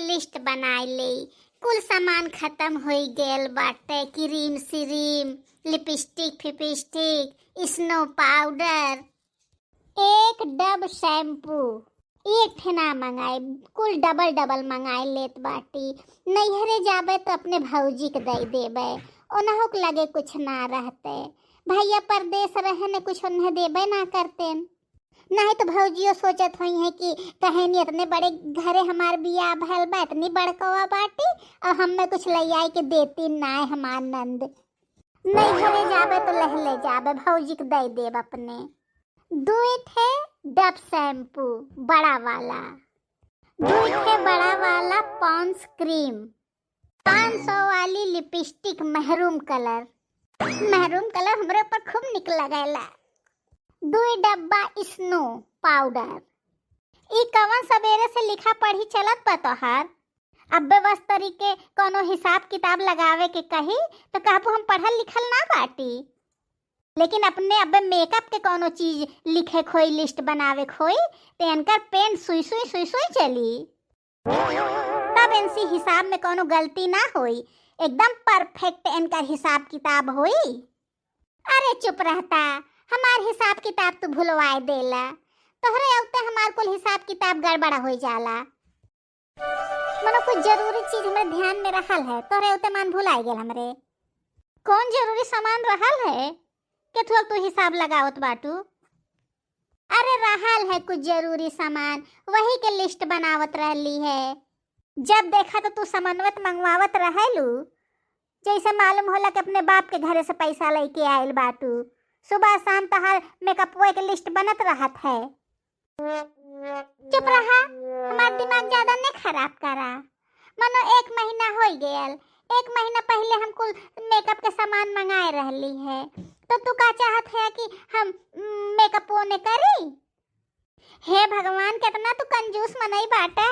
List बनाए ले। कुल सामान खत्म हो गेल बाटे। क्रीम सीरीम, लिपस्टिक फिपिस्टिक, स्नो पाउडर, एक डब शैम्पू। एक ठेना मंगाए, कुल डबल डबल मंगाए लेत बाटी। नैहरे जाबे तो अपने भौजी के दे देबे, ओनहु के लगे कुछ ना रहते। भैया परदेश रहे ने कुछ उन्हें देबे ना करते। नहीं तो भौजियो सोचत हुई है कि कहीं इतने बड़े घरे हमार बियाह भल बा, इतनी बड़कवा बाटी और हमें कुछ ले आई के देती ना है हमार नंद। नहीं घरे जाबे तो ले जाबे, भौजी के दे देब अपने। दुई थे डब शैम्पू बड़ा वाला, दुई थे बड़ा वाला पॉन्स क्रीम, 500 वाली lipstick maroon colour. Maroon colour हमरे ऊपर खूब निक लगेला। दुई डब्बा स्नो पाउडर। ई कवन सवेरे से लिखा पढ़ी चलत बा तोहार? अब्बे बस तरीके कोनो हिसाब किताब लगावे के कही तो कहबू हम पढ़ल लिखल ना बाटी। लेकिन अपने अब्बे मेकअप के कोनो चीज लिखे खोई, लिस्ट बनावे खोई तो इनकर पेन सुई सुई चली। तब इनसी हिसाब में कोनो गलती ना होई, एकदम परफेक्ट इनका हिसाब किताब होई। अरे चुप रहता, हमार हिसाब किताब तो भुलवाए देला। तोहरे औते हमार कुल हिसाब किताब गड़बड़ा हो जाला। मनो कुछ जरूरी चीज हमरे ध्यान में रहल है, तोहरे औते मान भुलाए गेल हमरे। कौन जरूरी सामान रहल है के तू हिसाब लगावत बाटू? अरे रहल है कुछ जरूरी सामान, वही के लिस्ट बनावत रहली है। जब देखा तो तू समन्वत मंगवावत रहेलू, जैसे मालूम होला कि अपने बाप के घरे से पैसा लेके आयल बाटू। सुबह शाम तहार मेकअप के लिस्ट बनत रहत है। चुप रहा, हमार दिमाग ज्यादा नहीं खराब करा। मनो 1 महीना हो गेल, 1 महीना पहले हम कुल मेकअप के सामान मंगाए रहली है, तो तू का चाहत है कि हम मेकअप ने करी? हे भगवान, कितना तू कंजूस मनई बाटा।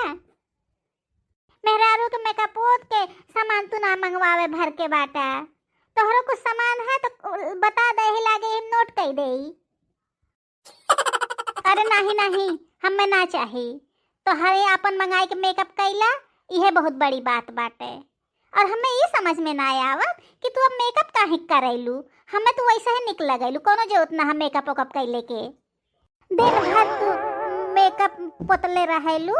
मेहरारू के मेकअप के सामान तू ना मंगवावे भर के बाटा। तोहरो कुछ सामान है तो बता दे, ही लागे हम नोट कर दे। अरे नहीं, हमें ना चाहिए। तो हरे अपन मंगाई के मेकअप कैला, यह बहुत बड़ी बात बाटे। और हमें ये समझ में ना आवत कि तू अब मेकअप काहे करैलू। हमें तो वैसे ही निक लगैलू, कोनो जरूरत ना हम मेकअप ओकअप कैले के। दिन भर तू मेकअप पोतले रहेलू,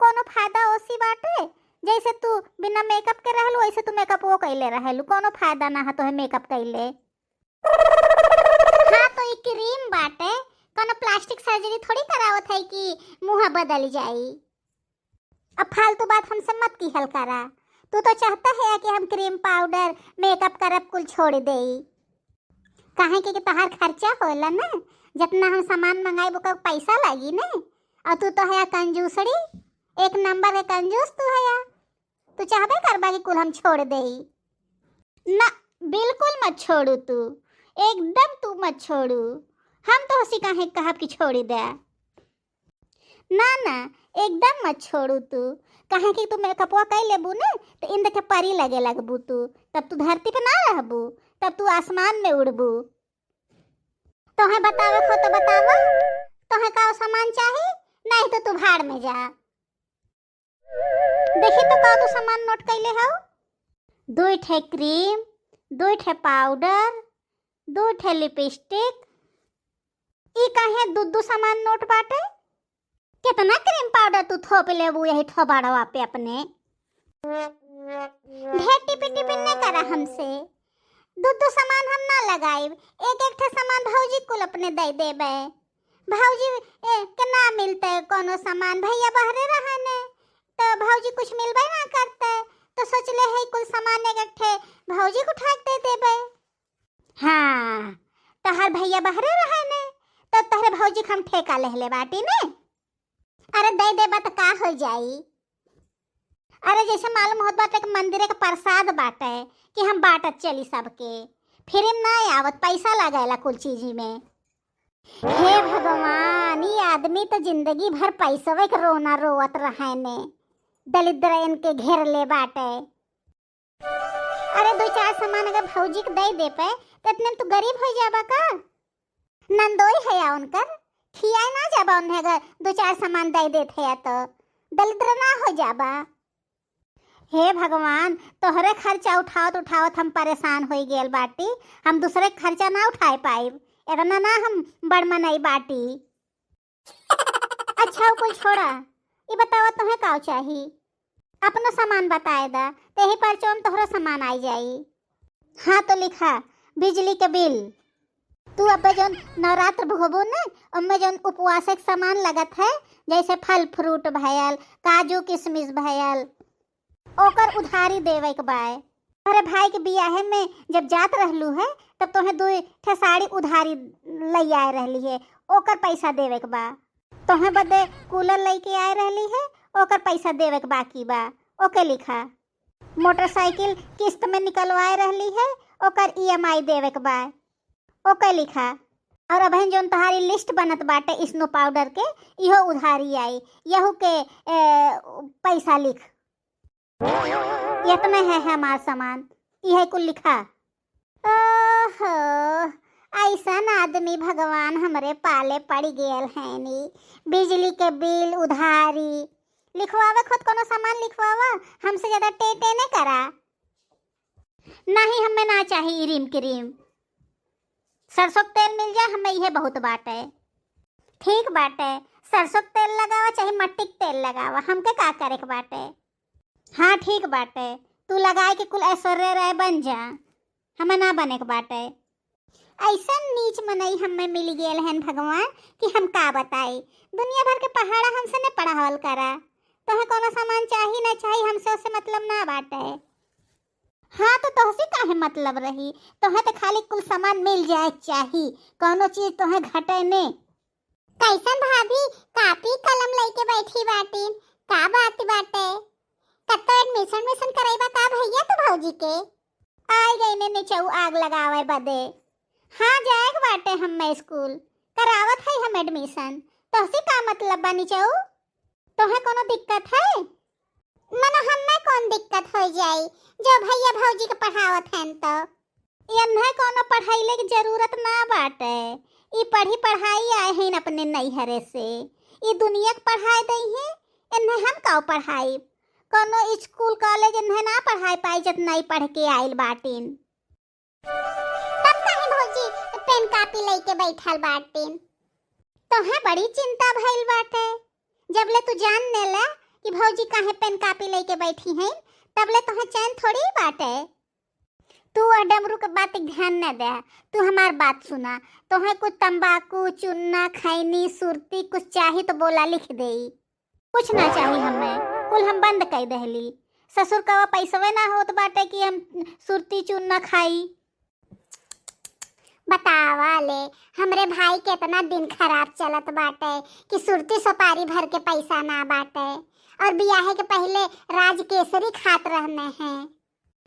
कोनो फायदा ओसी बाटे? जैसे तू बिना मेकअप के रहलू वैसे तू मेकअप वो कैले रहेलू, कोनो फायदा ना है तो मेकअप कैले। हाँ तो ये क्रीम बाटे, कोनो प्लास्टिक सर्जरी थोड़ी करावत है कि मुंह बदल जाई। अब फालतू बात हमसे मत की हल करा। तू तो चाहता है कि हम क्रीम पाउडर मेकअप करब कुल छोड़ दे। काहे कि तहार खर्चा होला ना, जितना हम सामान मंगाई वो का पैसा लगी ना। और तू तो है कंजूसड़ी, एक नंबर है कंजूस तू है। तू चाहबे करबा कि कुल हम छोड़ दे? ना, बिल्कुल मत छोड़ू तू, एकदम तू मत छोड़ू। हम तो उसी काहे कहब कि छोड़ी दे। ना, एकदम मत छोड़ू तू। कहे कि तू मेकअपवा कर लेबू ना तो इन देखे परी लगे लगबू तू, तब तू धरती पे ना रहबू, तब तू आसमान में उड़बू। तोहे बतावे खो तो बतावा, तोहे का सामान चाहिए? नहीं तो तू भाड़ में जा। देखी तो का तू सामान नोट कैले हो? 2 ठे क्रीम, 2 ठे पाउडर, 2 ठे लिपस्टिक। ई काहे दू सामान नोट बाटे? कितना क्रीम पाउडर तू थोप लेबू यही थोबाड़वा पे अपने? ढेर टिपी नहीं करा हमसे। 2 सामान हम ना लगाई, एक ठे सामान भौजी कुल अपने दे देबे। भौजी के ना मिलते कोनो सामान, भैया बहरे रहने तो भौजी कुछ मिलबे ना करते, तो सोच ले है कुल सामान एक ठे भौजी को उठा के दे देबे। हाँ, तहार भैया बहरे रहने तो तहरे भौजी हम ठेका ले बाटी ने। अरे दे देबा तो का हो जाई? अरे जैसे मालूम होत बाटे कि मंदिर के प्रसाद बाटे कि हम बाटत चली सबके, फिर ना आवत पैसा लगाएला कुल चीज में। हे भगवान, ये आदमी तो जिंदगी भर पैसवे के रोना रोवत रहे ने, दलिद्र इनके घेर ले बाटे। अरे 2-4 सामान अगर भौजी के दे दे पे तो इतने तू गरीब हो जाबा का? नंदोई है या उनकर खिया ना जाबा, उन्हें अगर 2-4 सामान दे देते है तो दलिद्र ना हो जाबा। हे भगवान, तोहरे खर्चा उठावत उठावत हम परेशान हो गेल बाटी। हम दूसरे के खर्चा ना उठाए पाइब, इतना ना हम बड़ मनई बाटी। अच्छा कुल छोड़ा, ये बताओ तुम्हें का चाही? अपना सामान बताए दा, तेही पर चोम तोहरा सामान आई जाई। हाँ तो लिखा, बिजली के बिल। तू अब जौन नवरात्र भोबो ने, उनमें जौन उपवासक सामान लगत है, जैसे फल फ्रूट भयल, काजू किशमिश भयल, ओकर उधारी देवे के बाय। अरे भाई के बियाहे में जब जात रहलू है, तब तोहें 2 ठे साड़ी उधारी लई आए रहली है, ओकर पैसा देवे के बा। तोहें बदे कूलर लेके आए रहली है, ओकर पैसा देवे के बाकी बा, ओके लिखा। मोटरसाइकिल किस्त में निकलवाए रहली है, ओकर EMI देवे के बा, ओके लिखा। और अबहन जौन तुम्हारी लिस्ट बनत बाटे स्नो पाउडर के, इहो उधारी आई, यहू के पैसा लिख। इतना है हमार सामान, यह कुल लिखा। ओहो, ऐसन आदमी भगवान हमरे पाले पड़ गेल है नी। बिजली के बिल उधारी लिखवावा, खुद कोनो सामान लिखवावा, हमसे ज्यादा टेटे ने करा। नहीं, हमें ना चाहिए रीम क्रीम, सरसों तेल मिल जाए हमें यह बहुत बाटे। ठीक बाटे, सरसों तेल लगावा चाहे मट्टी के तेल लगावा, हमके का करे के बाटे। हाँ ठीक बाटे, तू लगाए के कुल ऐश्वर्य राय बन जा, हमें ना बने के बाटे। ऐसा नीच मनई हमें मिल गेल है भगवान कि हम का बताई। दुनिया भर के पहाड़ा हमसे ने पढ़ावल करा, तोहे कोनो सामान चाही ना चाही, हमसे उससे मतलब ना बाटे। हाँ तो तोहसे काहे मतलब रही, तोहे तो खाली कुल सामान मिल जाए चाही, कोनो चीज तोहे घटे ने। कैसन भाभी, कापी कलम लेके बैठी बाटी, का बात बाटे? कब तो एडमिशन कराइबा का भैया तो भौजी के? आई गई ने चौ आग लगावे बदे। हाँ जाए के बाटे, हम स्कूल करावत है हम एडमिशन, तोहसे का मतलब बानी चौ? तोहे कोनो दिक्कत है? मना हमें कौन दिक्कत हो जाई, जो भैया भौजी के पढ़ावत हैं तो। इन्हें कोनो पढ़ाईले की जरूरत ना बाटे, ई पढ़ी पढ़ाई आए हैं अपने नैहरे से, ई दुनिया के पढ़ाई दई हैं, इन्हें हम का पढ़ाई? कोनो स्कूल कॉलेज इन्हें ना पढ़ाई पाई जब नहीं पढ़ के आइल बाटिन। तब काहे भौजी पेन कापी लेके बैठल बाटिन? तोहे बड़ी चिंता भइल बाटे, जब ले तू जान नेला कि भौजी काहे पेन कापी लेके बैठी हैं, तब ले तोहे चैन थोड़ी बाटे। तू डमरू के बात ध्यान न दे, तू हमार बात सुना। तोहे कुछ तंबाकू चुन्ना खैनी सुरती कुछ चाही तो बोला, लिख दे। कुछ ना चाही हमें, कुल हम बंद कर दहली। ससुर का पैसवे ना होत बाटे कि हम सुरती चुन्ना खाई। बतावा ले, हमरे भाई के इतना दिन खराब चलत बाटे कि सुरती सुपारी भर के पैसा ना बाटे, और बियाहे के पहले राज केसरी खात रहने हैं,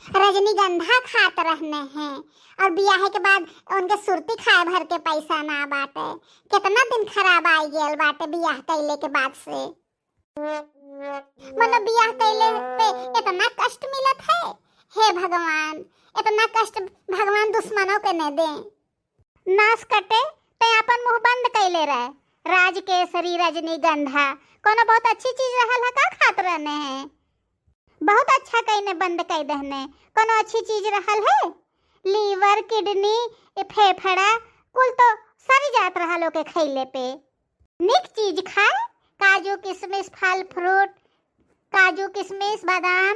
रजनीगंधा खात रहने हैं, और बियाहे के बाद उनके सुरती खाए भर के पैसा ना बाटे। कितना दिन खराब आई गेल बाटे बियाह कैले के बाद से। मनो बियाह कैले पे इतना कष्ट मिलत है, हे भगवान, इतना कष्ट भगवान दुश्मनों के न दे। नाश कटे ते अपन मुंह बंद कैले रहे, राज केसरी रजनीगंधा कोनो बहुत अच्छी चीज रहल है, का खात रहने हैं? बहुत अच्छा कहने बंद कर दहने, कोनो अच्छी चीज रहल है? लीवर किडनी फेफड़ा कुल तो सरी जात रहल के खैले पे। निक चीज खाए, काजू किशमिश फल फ्रूट, काजू किशमिश बादाम।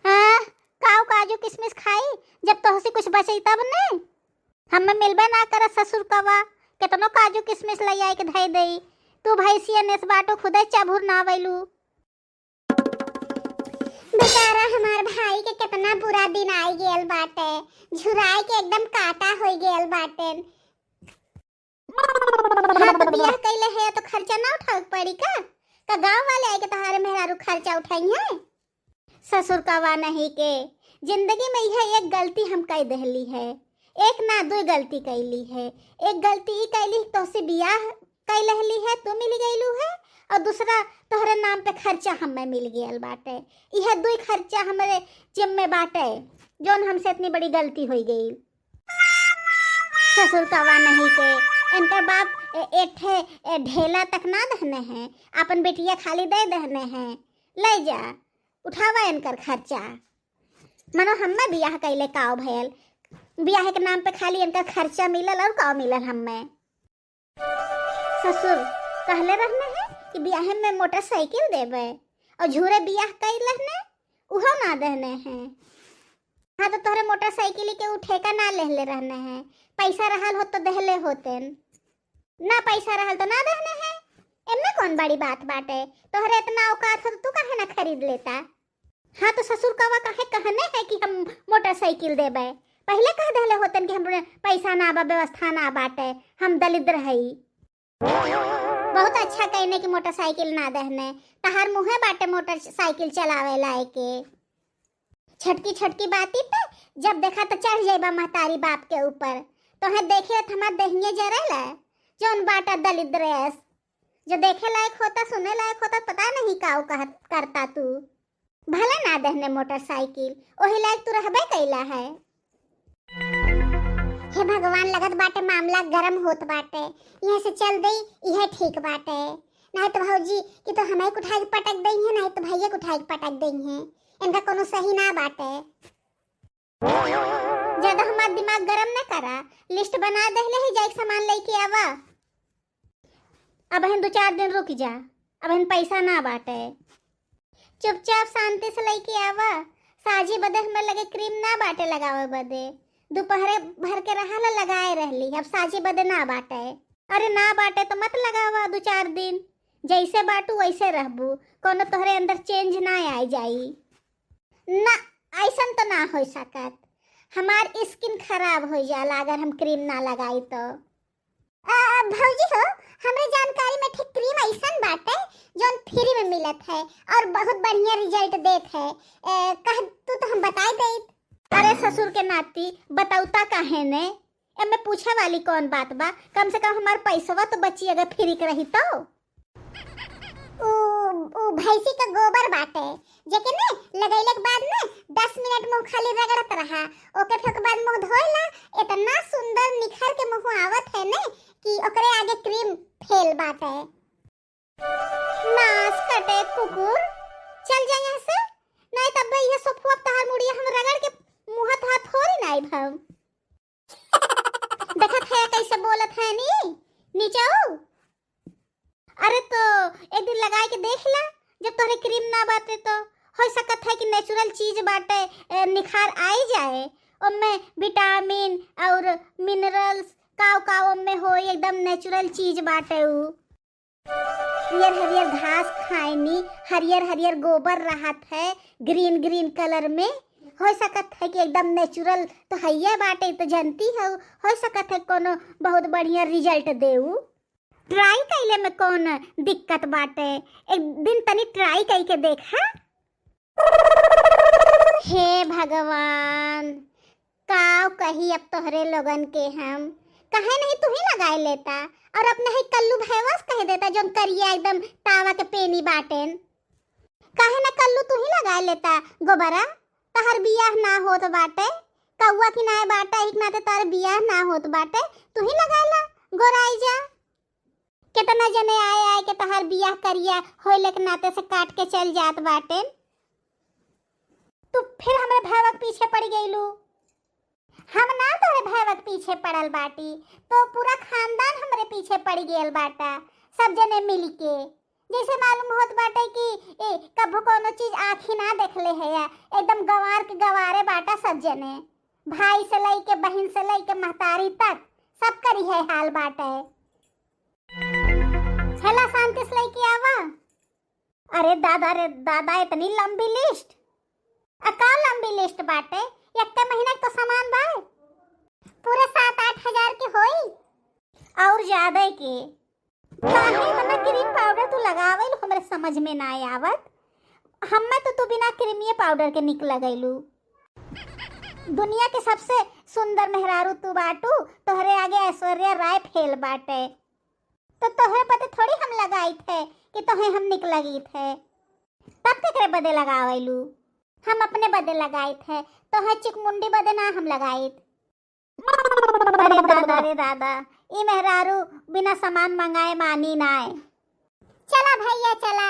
हाँ काऊ काजू किशमिश खाई जब तोहसे कुछ बचे तब ने। हमें मिलबे ना कर ससुर कवा, कितनो काजू किशमिश ले आई के धई दई, तू भैंसिया नेस बाटो खुदे चाभुर ना वैलू। बेचारा हमार भाई के कितना बुरा दिन आई गेल बाटे, झुराई के एकदम काटा हो गेल बाटे। हाँ तो बियाह कैले है तो खर्चा ना उठावे पड़ी का? का गांव वाले आए के तहारे मेहरारू खर्चा उठाई है? ससुर कवा नहीं के जिंदगी में यह एक गलती हम कर दहली है, एक ना दो गलती कैली है। एक गलती ई कैली तोहसे बियाह कैल रहली है, तू मिल गईलू है, और दूसरा तोहरे नाम पे खर्चा हमें मिल गया बाटे। यह दो खर्चा हमारे जिम्मे बाटे, जोन हमसे इतनी बड़ी गलती हो गई। ससुर कवा नहीं के इनका बाप एक ढेला तक ना दहने हैं, अपन बेटिया खाली दे दहने हैं, ले जा उठावा इनकर खर्चा। मनो हम्मे बियाह कैले काव भयल, बियाह के नाम पे खाली इनका खर्चा मिलल और काव मिलल। हम्मे ससुर कहले रहने हैं कि बियाह में मोटरसाइकिल देवे और झूरे बियाह कैल रहने उहो ना देने हैं। हाँ तो तोहरे मोटरसाइकिल के उठेका ना ले रहने हैं, पैसा रहल हो तो देहले होतेन, ना पैसा रहल तो ना देने हैं। इनमें कौन बड़ी बात बाटे, तोहरे इतना औकात हो तो तू काहे ना खरीद लेता। हाँ तो ससुर कवा काहे कहने है कि हम मोटरसाइकिल देबे, पहले कह देले होतन कि हम पैसा ना बा, व्यवस्था ना बाटे, हम दलिद्र हई। बहुत अच्छा कहने की मोटरसाइकिल ना देने, तहार मुहे बाटे मोटरसाइकिल चलावे लाए के। छटकी छटकी बाती पे जब देखा तो चढ़ जाइबा महतारी बाप के ऊपर। तोहे देखे तो हमार देहिए जरेला जौन बाटा दलिद्रेस, जो देखे लायक होता सुने लायक होता पता नहीं काऊ करता तू। भले ना देहने मोटरसाइकिल, ओही लायक तू रहबे कैला है। हे भगवान, लगत बाटे मामला गरम होत बाटे, यहाँ से चल दई यह ठीक बाटे। नहीं तो भौजी कि तो हमें उठा के पटक दई है, नहीं तो भैया को उठा के पटक दई है। इनका कोनो सही ना बाटे। ज्यादा हमार दिमाग गरम न करा, लिस्ट बना देहले ही जाके सामान लेके आवा। अब हम 2-4 दिन रुक जा, अब हम पैसा ना बाटे, चुपचाप शांति से लेके आवा। साजी बदे हमें लगे क्रीम ना बाटे लगावे बदे, दोपहरे भर के रहा लगाए रहली, अब साजी बदे ना बाटे। अरे ना बाटे तो मत लगावा 2-4 दिन, जैसे बाटू वैसे रहबू, कोनो तोहरे अंदर चेंज ना आ जाई ना। ऐसन तो ना हो सकत, हमार स्किन खराब हो जाला अगर हम क्रीम ना लगाई तो। भौजी हो, हमरे जानकारी में ठीक क्रीम ऐसन बाटे जोन फ्री में मिलत है और बहुत बढ़िया रिजल्ट देत है। कह तू तो हम बताई देत। अरे ससुर के नाती बताउता काहे ने, एमे पूछे वाली कौन बात बा। कम से कम हमार पैसवा तो बची अगर फ्री के रही तो। ओ भैंसी का गोबर बाटे जेके ने लगैले के बाद में 10 मिनट मुंह खाली रगड़त रहा, ओके फिर के बाद मुंह धोइला, इतना सुंदर निखर के मुंह आवत है ने कि ओकरे आगे क्रीम फेल बाटे। नास कटे कुकुर, चल जा यहाँ से, नहीं तब ये सोफुआ तहार मुड़िया हम रगड़ के मुंह हाथ थोड़ी नाई भव। देखत है कैसे बोलत है नी नीचे आओ। अरे तो एक दिन लगा के देख ला, जब तोहरे क्रीम ना बाटे तो हो सकत है कि नेचुरल चीज बाटे निखार आई जाए, उनमें विटामिन और मिनरल्स काव में हो, एकदम नेचुरल चीज बाटे। उ हरियर हरियर घास खाएनी, हरियर हरियर गोबर रहत है ग्रीन ग्रीन कलर में, हो सकत है कि एकदम नेचुरल तो है बाटे। तो जानती हो सकत है कोनो बहुत बढ़िया रिजल्ट देऊ। ट्राई कैले में कौन दिक्कत बाटे, एक दिन तनी ट्राई करके देखा। हे भगवान, काव कही अब तोहरे लोगन के हम कहे नहीं तू ही लगाए लेता और अपने ही कल्लू भैवस कह देता जो करिया एकदम तावा के पेनी बाटेन। कहे ना कल्लू तू ही लगाए लेता गोबरा, तहर बियाह ना होत बाटे, कौआ की नाय बाटा एक नाते तार बियाह ना होत बाटे, तू ही लगाला गोराई जा। कितना जने आए के तहार बियाह करिया होइले के नाते से काट के चल जात बाटे। तू फिर हमरे भैवक पीछे पड़ गईलू। हम ना तोरे भैवक पीछे पड़ल बाटी, तो पूरा खानदान हमरे पीछे पड़ गेल बाटा, सब जने मिल के। जैसे मालूम होत बाटे कि कभो कोनो चीज आँखी ना देखले है, एकदम गंवार के गंवारे बाटा सब जने, भाई से लई के बहन से लई के महतारी तक सब करी है हाल बाटे। हेला शांति से लेके आवा। अरे दादा इतनी लंबी लिस्ट, का लंबी लिस्ट बाटे, एक महीना तो सामान बा पूरे 7-8 हजार के होई और ज्यादा के। काहे मना क्रीम पाउडर तू लगावेल हमरे समझ में ना आवत। हम्मे तो तू बिना क्रीमिये पाउडर के निक लगैलू। दुनिया के सबसे सुंदर मेहरारू तू बाटू, तोहरे आगे ऐश्वर्या राय फेल बाटे। तो तोहरे पते थोड़ी हम लगाई थे कि तोहे हम निक लगी थे, तब केकरे बदे लगावेलू। हम अपने बदे लगाई थे, तोहे चिकमुंडी बदे ना हम लगाई। अरे दादा ई मेहरारू बिना सामान मंगाए मानी नाय। चला भैया चला,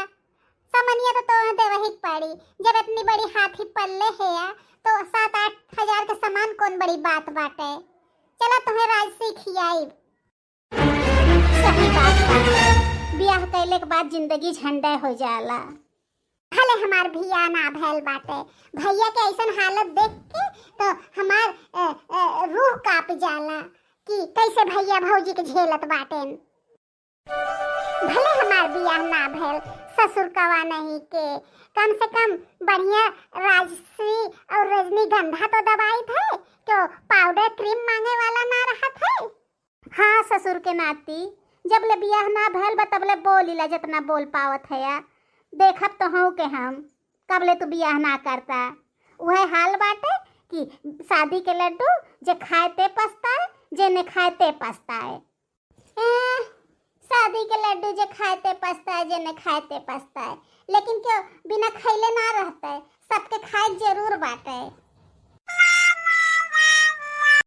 सामान्य तो देवही पड़ी। जब इतनी बड़ी हाथी पल्ले है तो 7-8 हजार के सामान कौन बड़ी बात बाटे। चला तुम्हें राजसी खियाई। सही बात बाटे, ब्याह कैले के बाद जिंदगी झंडा हो जाला। भले हमार भैया ना भैल बाटे, भैया के ऐसन हालत देख के तो हमार रूह कांप जाला कि कैसे भैया भौजी के झेलत बाटे। भले हमार बियाह ना भैल, ससुर कवा नहीं के, कम से कम बढ़िया राजश्री और रजनीगंधा तो दवाई थे, तो पाउडर क्रीम मांगे वाला ना रहा थे। हाँ ससुर के नाती, जब ले बियाह ना भैल बा तब ले बोलीला जितना बोल पावत है या। देखब तो हूँ के हम कब ले तू बियाह ना करता। वह हाल बाटे कि शादी के लड्डू जे खाए ते पछताए, जे ने खाए ते पछताए। शादी के लड्डू जे खाते पछताए, जे न खाते पछताए, लेकिन क्यों बिना खैले ना रहते, सबके खाए जरूर बाटे।